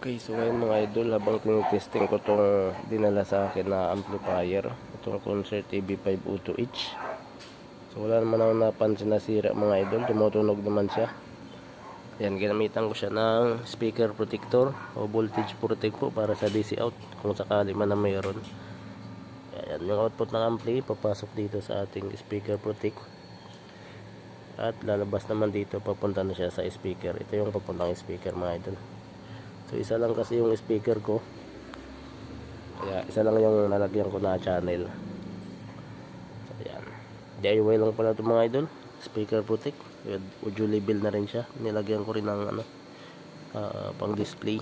Okay, so ngayon mga idol, habang tinitesting ko itong dinala sa akin na amplifier, itong Concert TB502H. So wala naman ako napansin na sira mga idol, tumutunog naman siya. Yan, ginamitan ko siya ng speaker protector o voltage protect po para sa DC out kung sakali man na mayroon. Yan, yung output ng ampli papasok dito sa ating speaker protect at lalabas naman dito, papunta na siya sa speaker. Ito yung papuntang speaker mga idol. So isa lang kasi yung speaker ko, kaya isa lang yung nalagyan ko na channel. So yan, DIY lang pala ito mga idol, speaker protect. Audio level na rin siya, nilagyan ko rin ng pang display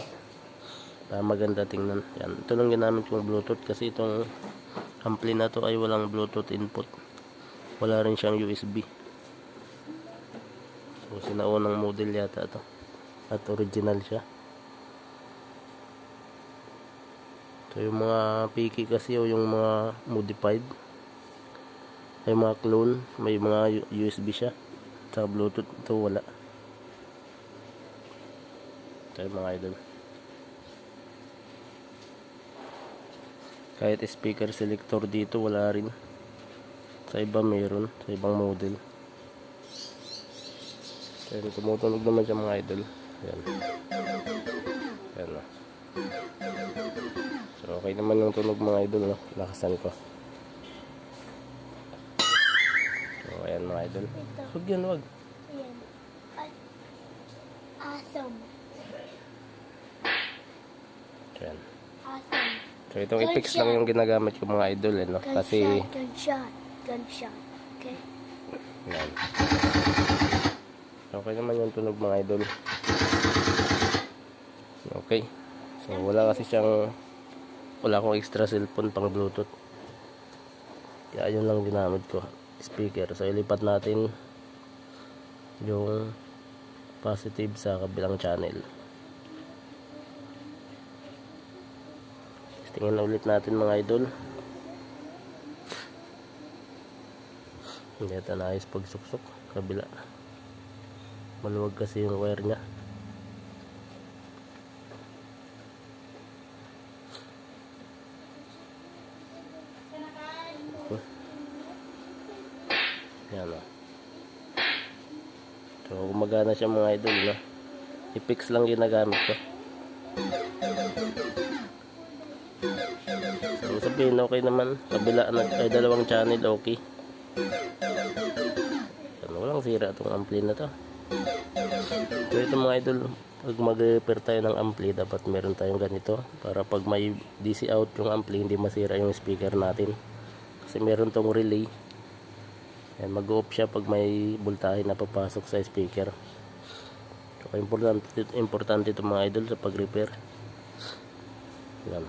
para maganda tingnan. Yan, ito lang ginamit kong bluetooth kasi itong ampli na to ay walang bluetooth input, wala rin siyang USB. So sinaunang model yata to at original siya. So yung mga piki kasi o yung mga modified ay mga clone, may mga USB siya sa Bluetooth. Ito wala. Ito yung mga idol. Kahit speaker selector dito wala rin. Sa iba mayroon, sa ibang model. Pero tumutunog naman siya mga idol. Yan. Yan na. So okay naman yung tunog mga idol, no? Lakasan ko. So ayan mga idol. Huwag yan, wag. Ayan. Awesome. So yan. Awesome. So itong i-fix lang yung ginagamit ko mga idol, no? Kasi Gunshot. Okay? yan. Okay naman yung tunog mga idol. Okay. So wala kasi siyang, wala akong extra cellphone pang bluetooth, kaya yun lang ginamit ko, speaker. So ilipat natin yung positive sa kabilang channel. Tingnan ulit natin mga idol. Hindi ito naayos pagsuksok kabila, maluwag kasi yung wire nya. Yan o. So gumagana siya mga idol, no? I-fix lang ginagamit ko. So sabihin okay naman, kabila ay dalawang channel, okay. Yan, walang sira itong ampli na to. So ito mga idol, pag mag-repair tayo ng ampli, dapat meron tayong ganito para pag may DC out yung ampli, hindi masira yung speaker natin. Kasi meron tong relay. Yan, mag-off siya pag may voltahe na papasok sa speaker. So importante ito mga idol sa pag-repair. Yan.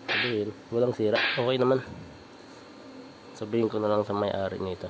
Sabihin, walang sira, okay naman. Sabihin ko na lang sa may-ari nito.